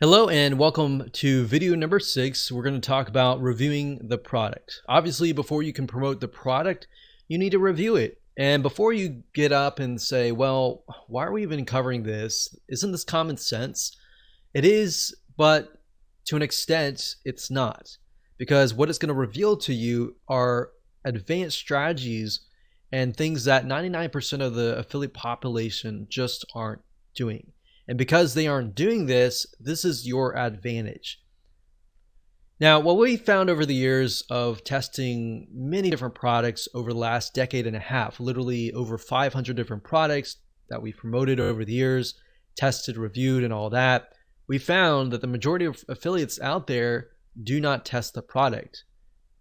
Hello and welcome to video number 6. We're going to talk about reviewing the product. Obviously, before you can promote the product, you need to review it. And before you get up and say, well, why are we even covering this? Isn't this common sense? It is, but to an extent, it's not. Because what it's going to reveal to you are advanced strategies and things that 99% of the affiliate population just aren't doing. And because they aren't doing this, this is your advantage. Now, what we found over the years of testing many different products over the last decade and a half, literally over 500 different products that we've promoted over the years, tested, reviewed, and all that, we found that the majority of affiliates out there do not test the product.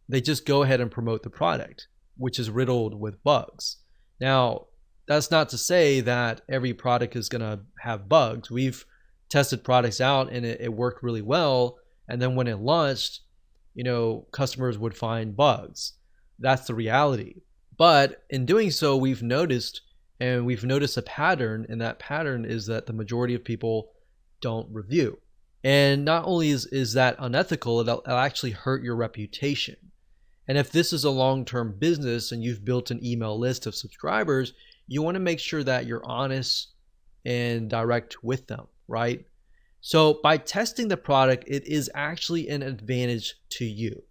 They just go ahead and promote the product, which is riddled with bugs. Now, that's not to say that every product is going to have bugs. We've tested products out and it worked really well. And then when it launched, customers would find bugs. That's the reality. But in doing so, we've noticed a pattern. And that pattern is that the majority of people don't review. And not only is that unethical, it'll actually hurt your reputation. And if this is a long-term business and you've built an email list of subscribers, you want to make sure that you're honest and direct with them, right? So by testing the product, it is actually an advantage to you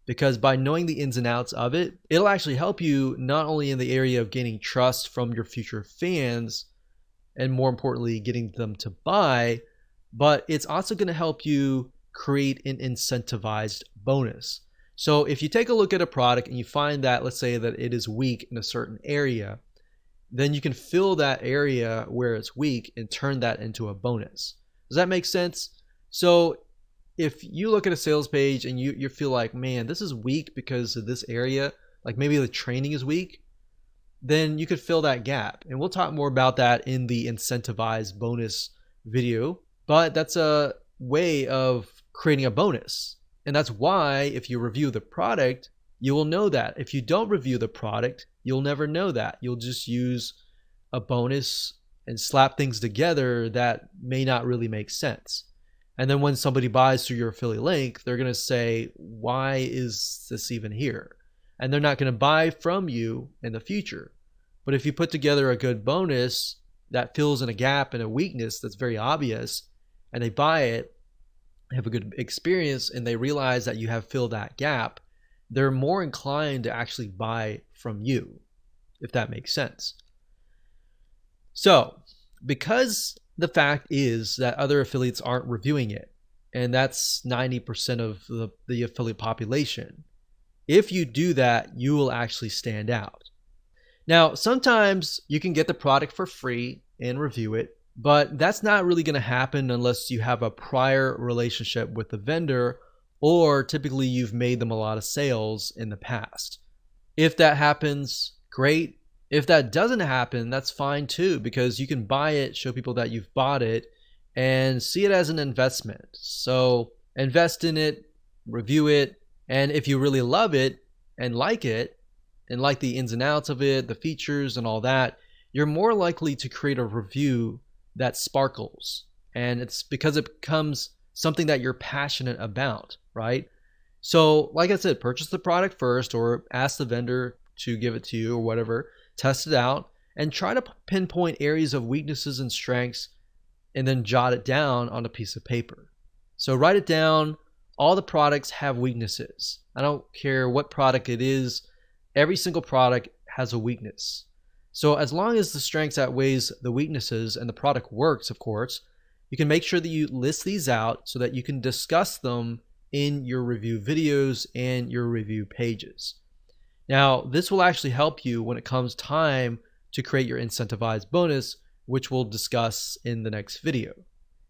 because by knowing the ins and outs of it, it'll actually help you not only in the area of gaining trust from your future fans and more importantly, getting them to buy, but it's also going to help you create an incentivized bonus. So if you take a look at a product and you find that, let's say that it is weak in a certain area, then you can fill that area where it's weak and turn that into a bonus. Does that make sense? So if you look at a sales page and you feel like, man, this is weak because of this area, like maybe the training is weak, then you could fill that gap. And we'll talk more about that in the incentivized bonus video, but that's a way of creating a bonus. And that's why if you review the product, you will know that. If you don't review the product, you'll never know that. You'll just use a bonus and slap things together that may not really make sense. And then when somebody buys through your affiliate link, they're going to say, why is this even here? And they're not going to buy from you in the future. But if you put together a good bonus that fills in a gap and a weakness that's very obvious, and they buy it, have a good experience, and they realize that you have filled that gap, they're more inclined to actually buy from you, if that makes sense. So, because the fact is that other affiliates aren't reviewing it, and that's 90% of the affiliate population, if you do that, you will actually stand out. Now, sometimes you can get the product for free and review it, but that's not really going to happen unless you have a prior relationship with the vendor or typically you've made them a lot of sales in the past. If that happens, great. If that doesn't happen, that's fine too, because you can buy it, show people that you've bought it, and see it as an investment. So invest in it, review it, and if you really love it and like the ins and outs of it, the features and all that, you're more likely to create a review that sparkles. And it's because it becomes something that you're passionate about, right? So like I said, purchase the product first or ask the vendor to give it to you or whatever, test it out and try to pinpoint areas of weaknesses and strengths and then jot it down on a piece of paper. So write it down. All the products have weaknesses. I don't care what product it is. Every single product has a weakness. So as long as the strengths outweighs the weaknesses and the product works, of course, you can make sure that you list these out so that you can discuss them in your review videos and your review pages. Now, this will actually help you when it comes time to create your incentivized bonus, which we'll discuss in the next video.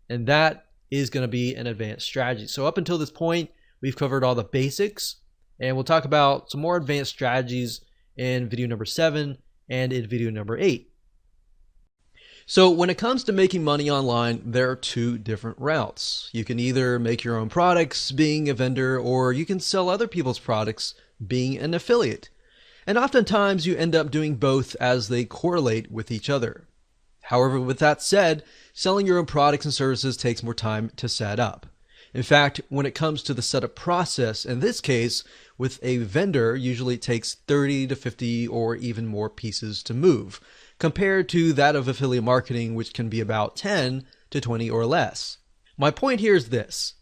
And that is going to be an advanced strategy. So up until this point, we've covered all the basics, and we'll talk about some more advanced strategies in video number 7 and in video number 8. So when it comes to making money online, there are two different routes. You can either make your own products being a vendor, or you can sell other people's products being an affiliate. And oftentimes you end up doing both as they correlate with each other. However, with that said, selling your own products and services takes more time to set up. In fact, when it comes to the setup process, in this case, with a vendor, usually it takes 30 to 50 or even more pieces to move, compared to that of affiliate marketing, which can be about 10 to 20 or less. My point here is this.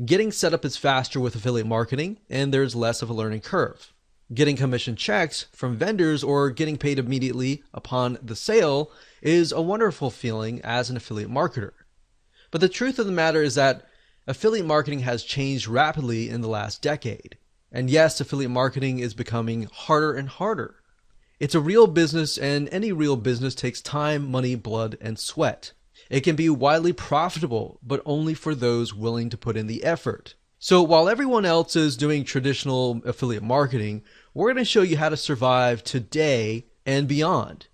Getting set up is faster with affiliate marketing, and there's less of a learning curve. Getting commission checks from vendors or getting paid immediately upon the sale is a wonderful feeling as an affiliate marketer. But the truth of the matter is that affiliate marketing has changed rapidly in the last decade. And yes, affiliate marketing is becoming harder and harder. It's a real business, and any real business takes time, money, blood, and sweat. It can be widely profitable, but only for those willing to put in the effort. So while everyone else is doing traditional affiliate marketing, we're going to show you how to survive today and beyond.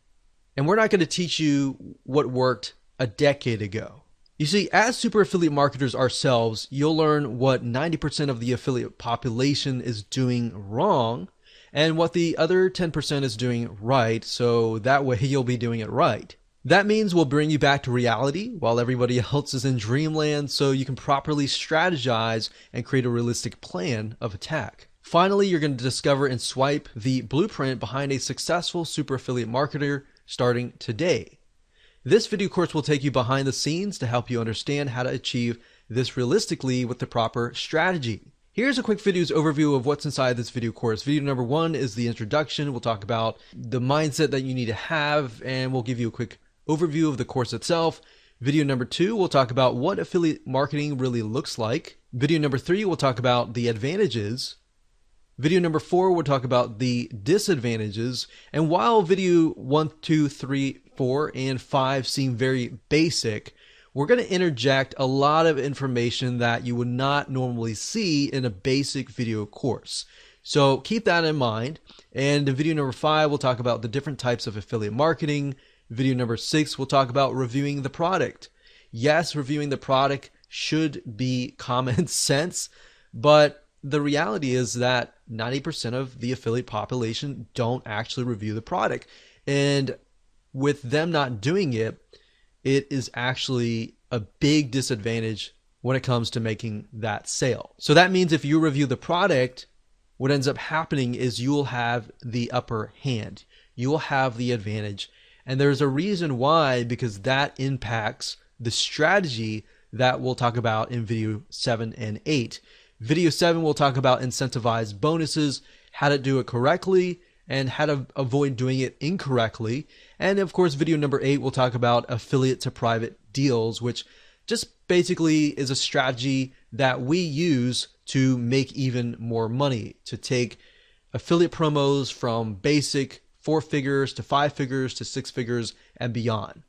And we're not going to teach you what worked a decade ago. You see, as super affiliate marketers ourselves, you'll learn what 90% of the affiliate population is doing wrong and what the other 10% is doing right, so that way you'll be doing it right. That means we'll bring you back to reality while everybody else is in dreamland, so you can properly strategize and create a realistic plan of attack. Finally, you're going to discover and swipe the blueprint behind a successful super affiliate marketer starting today. This video course will take you behind the scenes to help you understand how to achieve this realistically with the proper strategy. Here's a quick video's overview of what's inside this video course. Video number 1 is the introduction. We'll talk about the mindset that you need to have, and we'll give you a quick overview of the course itself. Video number 2, we'll talk about what affiliate marketing really looks like. Video number 3, we'll talk about the advantages. Video number 4, we'll talk about the disadvantages. And while video 1, 2, 3, 4, and 5 seem very basic, we're going to interject a lot of information that you would not normally see in a basic video course. So keep that in mind. And in video number 5, we'll talk about the different types of affiliate marketing. Video number 6, we'll talk about reviewing the product. Yes, reviewing the product should be common sense, but the reality is that 90% of the affiliate population don't actually review the product. And with them not doing it, it is actually a big disadvantage when it comes to making that sale. So that means if you review the product, what ends up happening is you will have the upper hand. You will have the advantage. And there's a reason why, because that impacts the strategy that we'll talk about in video 7 and 8. Video 7, we'll talk about incentivized bonuses, how to do it correctly, and how to avoid doing it incorrectly. And of course, video number 8, we'll talk about affiliate to private deals, which just basically is a strategy that we use to make even more money, to take affiliate promos from basic 4 figures to 5 figures to 6 figures and beyond.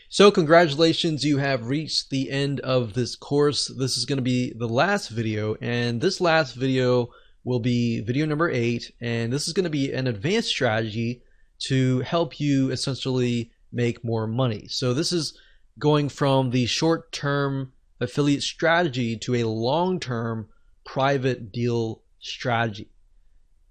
So congratulations, you have reached the end of this course. This is going to be the last video, and this last video will be video number 8, and this is going to be an advanced strategy to help you essentially make more money. So this is going from the short-term affiliate strategy to a long-term private deal strategy.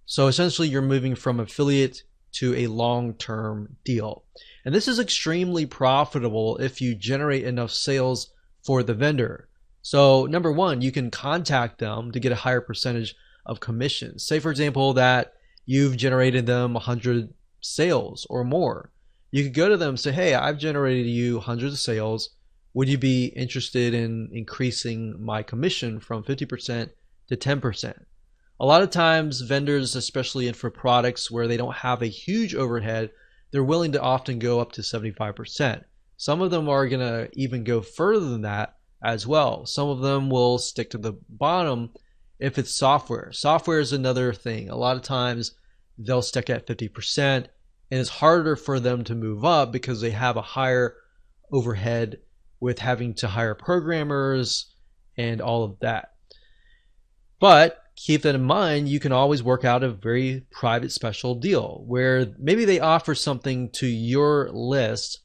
So essentially you're moving from affiliate to a long-term deal. And this is extremely profitable if you generate enough sales for the vendor. So number 1, you can contact them to get a higher percentage of commission. Say for example that you've generated them 100 sales or more. You could go to them and say, hey, I've generated you hundreds of sales. Would you be interested in increasing my commission from 50% to 10%? A lot of times vendors, especially for products where they don't have a huge overhead, they're willing to often go up to 75%. Some of them are going to even go further than that as well. Some of them will stick to the bottom if it's software. Software is another thing. A lot of times they'll stick at 50%, and it's harder for them to move up because they have a higher overhead with having to hire programmers and all of that. But keep that in mind, you can always work out a very private special deal where maybe they offer something to your list,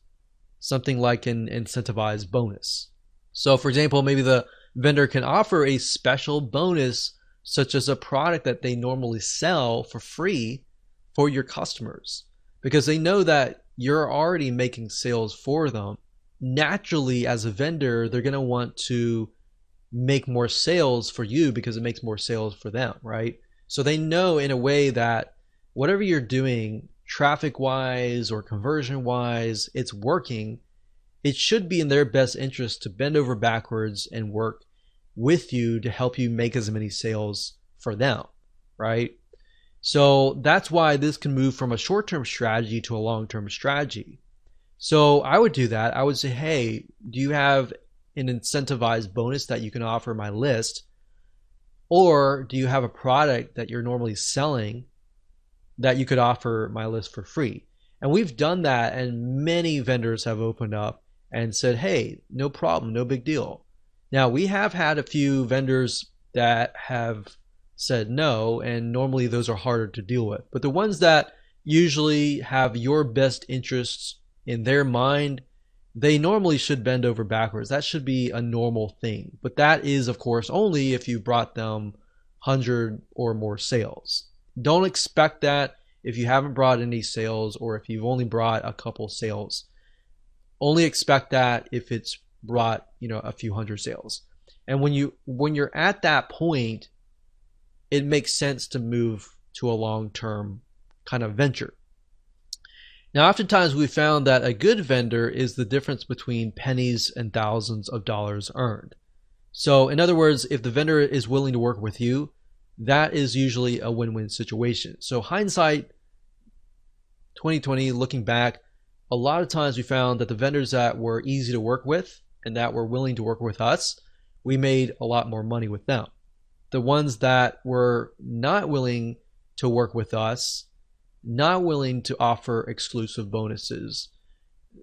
something like an incentivized bonus. So for example, maybe the vendor can offer a special bonus such as a product that they normally sell for free for your customers, because they know that you're already making sales for them. Naturally, as a vendor, they're going to want to make more sales for you because it makes more sales for them, right? So they know in a way that whatever you're doing, traffic wise or conversion wise, it's working. It should be in their best interest to bend over backwards and work with you to help you make as many sales for them, right? So that's why this can move from a short-term strategy to a long-term strategy. So I would do that. I would say, hey, do you have an incentivized bonus that you can offer my list? Or do you have a product that you're normally selling that you could offer my list for free? And we've done that, and many vendors have opened up and said, hey, no problem, no big deal. Now, we have had a few vendors that have said no, and normally those are harder to deal with. But the ones that usually have your best interests in their mind, they normally should bend over backwards. That should be a normal thing. But that is, of course, only if you brought them 100 or more sales. Don't expect that if you haven't brought any sales or if you've only brought a couple sales. Only expect that if it's brought, a few hundred sales. And when you're at that point, it makes sense to move to a long-term kind of venture. Now, oftentimes we found that a good vendor is the difference between pennies and thousands of dollars earned. So in other words, if the vendor is willing to work with you, that is usually a win-win situation. So hindsight 2020, looking back, a lot of times we found that the vendors that were easy to work with and that were willing to work with us, we made a lot more money with them. The ones that were not willing to work with us, not willing to offer exclusive bonuses,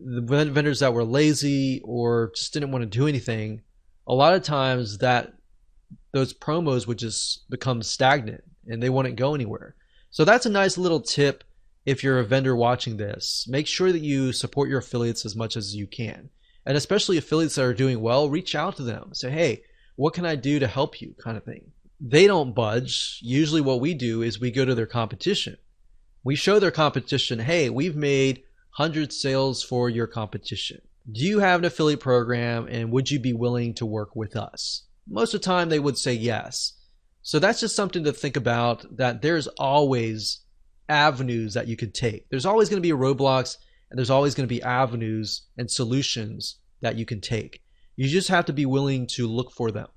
the vendors that were lazy or just didn't want to do anything, a lot of times those promos would just become stagnant and they wouldn't go anywhere. So that's a nice little tip. If you're a vendor watching this, make sure that you support your affiliates as much as you can. And especially affiliates that are doing well, reach out to them. Say, hey, what can I do to help you, kind of thing. They don't budge. Usually what we do is we go to their competition. We show their competition, hey, we've made 100 sales for your competition. Do you have an affiliate program and would you be willing to work with us? Most of the time they would say yes. So that's just something to think about, that there's always avenues that you could take. There's always going to be roadblocks and there's always going to be avenues and solutions that you can take. You just have to be willing to look for them.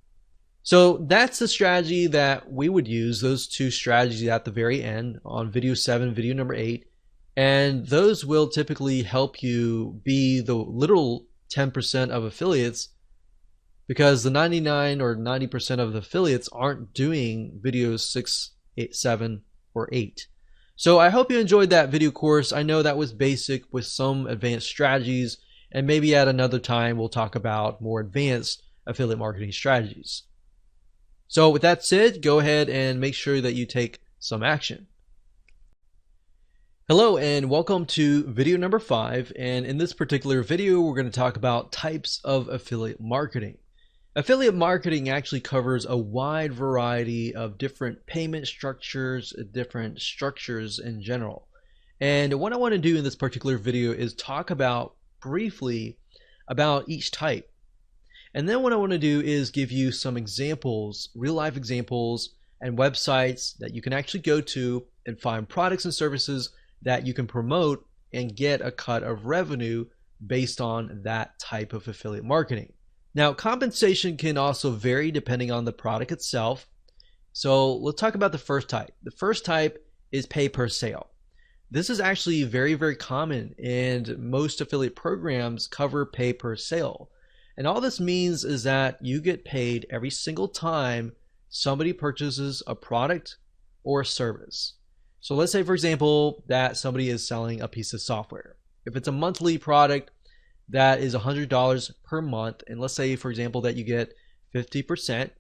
So that's the strategy that we would use, those two strategies at the very end on video 7, video number 8. And those will typically help you be the literal 10% of affiliates, because the 99 or 90% of the affiliates aren't doing videos 6, 8, 7, or 8. So I hope you enjoyed that video course. I know that was basic with some advanced strategies, and maybe at another time we'll talk about more advanced affiliate marketing strategies. So with that said, go ahead and make sure that you take some action. Hello and welcome to video number 5, and in this particular video we're going to talk about types of affiliate marketing. Affiliate marketing actually covers a wide variety of different payment structures, different structures in general. And what I want to do in this particular video is talk about briefly about each type. And then what I want to do is give you some examples, real life examples and websites that you can actually go to and find products and services that you can promote and get a cut of revenue based on that type of affiliate marketing. Now, compensation can also vary depending on the product itself. So let's talk about the first type. The first type is pay per sale. This is actually very, very common, and most affiliate programs cover pay per sale. And all this means is that you get paid every single time somebody purchases a product or a service. So let's say, for example, that somebody is selling a piece of software. If it's a monthly product, that is $100 per month. And let's say, for example, that you get 50%,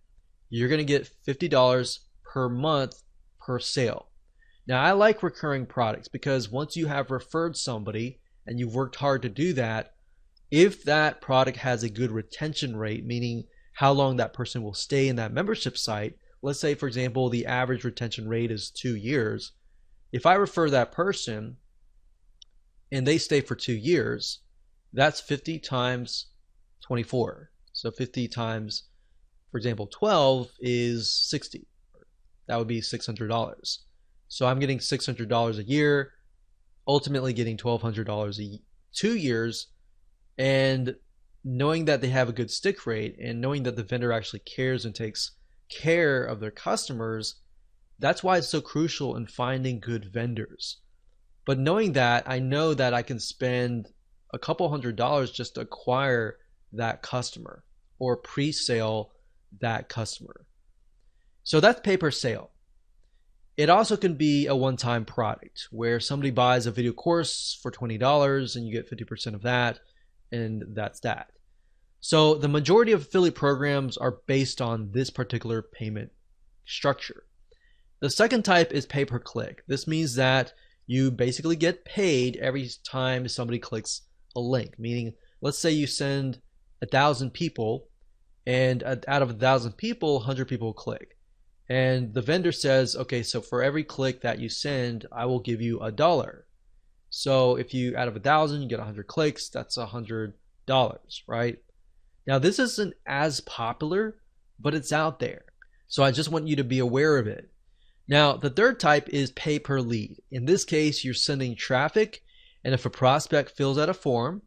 you're going to get $50 per month per sale. Now, I like recurring products because once you have referred somebody and you've worked hard to do that, if that product has a good retention rate, meaning how long that person will stay in that membership site, let's say, for example, the average retention rate is 2 years. If I refer that person, and they stay for 2 years, that's 50 times 24. So 50 times, for example, 12 is 60. That would be $600. So I'm getting $600 a year, ultimately getting $1,200 2 years, and knowing that they have a good stick rate and knowing that the vendor actually cares and takes care of their customers, that's why it's so crucial in finding good vendors. But knowing that, I know that I can spend a couple $100s just to acquire that customer or pre-sale that customer. So that's pay per sale. It also can be a one-time product where somebody buys a video course for $20 and you get 50% of that, and that's that. So the majority of affiliate programs are based on this particular payment structure. The second type is pay per click. This means that you basically get paid every time somebody clicks a link, meaning let's say you send 1,000 people and out of 1,000 people, 100 people click. And the vendor says, okay, so for every click that you send, I will give you $1. So if you, out of 1,000, you get 100 clicks, that's $100, right? Now this isn't as popular, but it's out there. So I just want you to be aware of it. Now the third type is pay per lead. In this case, you're sending traffic, and if a prospect fills out a form,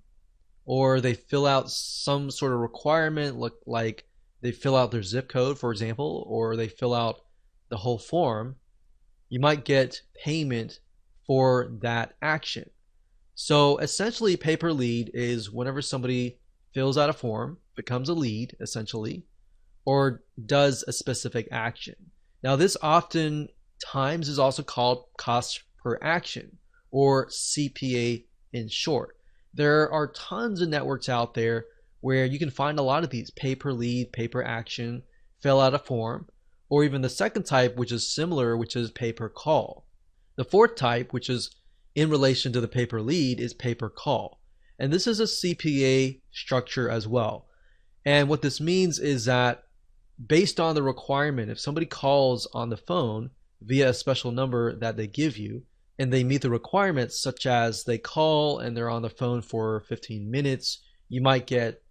or they fill out some sort of requirement, like they fill out their zip code, for example, or they fill out the whole form, you might get payment for that action. So essentially, pay per lead is whenever somebody fills out a form, becomes a lead, essentially, or does a specific action. Now, this often times is also called cost per action, or CPA in short. There are tons of networks out there where you can find a lot of these: pay per lead, pay per action, fill out a form, or even the second type, which is similar, which is pay per call. The fourth type, which is in relation to the pay per lead, is pay per call. And this is a CPA structure as well. And what this means is that based on the requirement, if somebody calls on the phone via a special number that they give you, and they meet the requirements, such as they call and they're on the phone for 15 minutes, you might get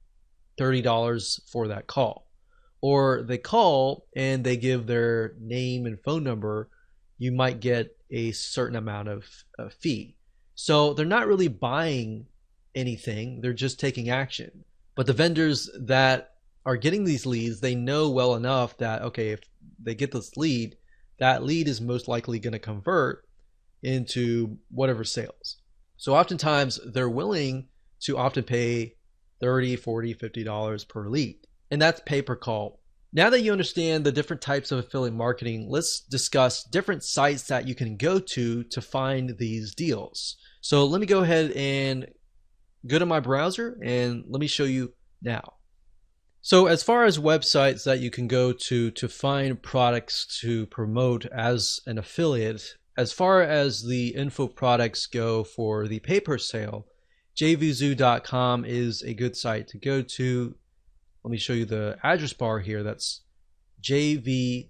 $30 for that call. Or they call and they give their name and phone number, you might get a certain amount of fee. So they're not really buying anything, they're just taking action. But the vendors that are getting these leads, they know well enough that, okay, if they get this lead, that lead is most likely going to convert into whatever sales. So oftentimes they're willing to often pay $30, $40, $50 per lead. And that's pay per call. Now that you understand the different types of affiliate marketing, let's discuss different sites that you can go to find these deals. So let me go ahead and go to my browser and let me show you now. So as far as websites that you can go to find products to promote as an affiliate, as far as the info products go for the pay per sale, jvzoo.com is a good site to go to. Let me show you the address bar here. That's jvzoo.com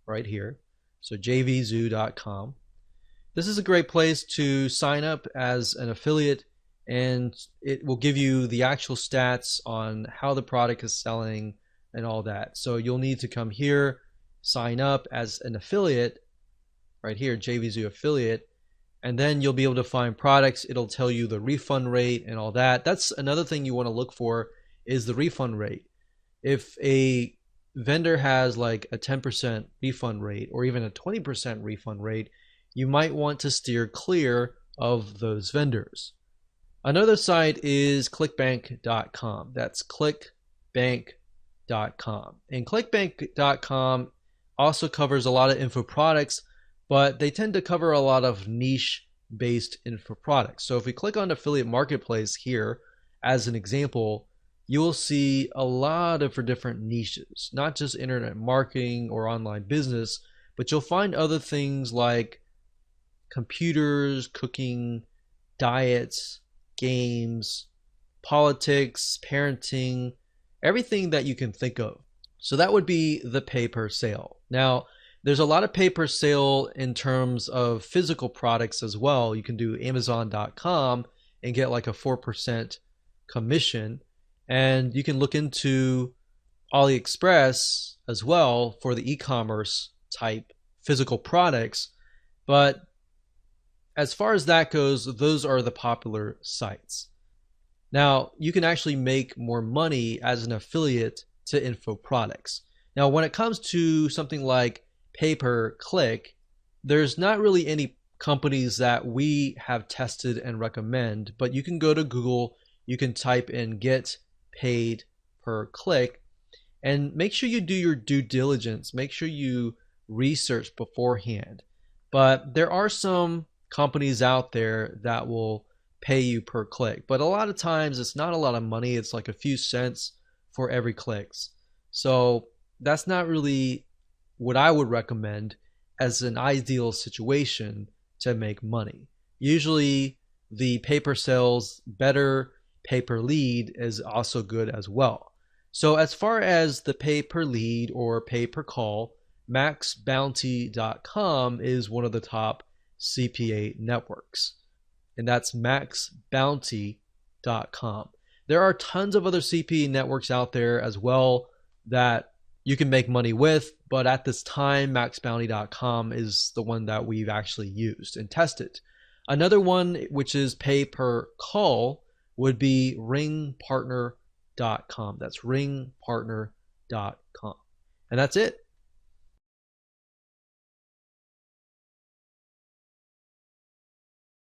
right here. So jvzoo.com. This is a great place to sign up as an affiliate, and it will give you the actual stats on how the product is selling and all that. So you'll need to come here, sign up as an affiliate right here, JVZoo affiliate, and then you'll be able to find products. It'll tell you the refund rate and all that. That's another thing you want to look for, is the refund rate. If a vendor has like a 10% refund rate or even a 20% refund rate, you might want to steer clear of those vendors. Another site is clickbank.com. That's clickbank.com. And clickbank.com also covers a lot of info products, but they tend to cover a lot of niche-based info products. So if we click on Affiliate Marketplace here, as an example, you will see a lot of different niches, not just internet marketing or online business, but you'll find other things like computers, cooking, diets, games, politics, parenting, everything that you can think of. So that would be the pay per sale. Now, There's a lot of pay per sale in terms of physical products as well. You can do Amazon.com and get like a 4% commission. And you can look into AliExpress as well for the e-commerce type physical products. But as far as that goes, those are the popular sites. Now, you can actually make more money as an affiliate to info products. Now, when it comes to something like pay-per-click, there's not really any companies that we have tested and recommend, but you can go to Google, you can type in get paid per click, and make sure you do your due diligence. Make sure you research beforehand. But there are some companies out there that will pay you per click, but a lot of times it's not a lot of money. It's like a few cents for every clicks. So that's not really what I would recommend as an ideal situation to make money. Usually the pay-per sales, better pay-per-lead is also good as well. So as far as the pay-per-lead or pay-per-call, maxbounty.com is one of the top CPA networks, and that's maxbounty.com. There are tons of other CPA networks out there as well that you can make money with, but at this time, maxbounty.com is the one that we've actually used and tested. Another one, which is pay per call, would be ringpartner.com. That's ringpartner.com. And that's it.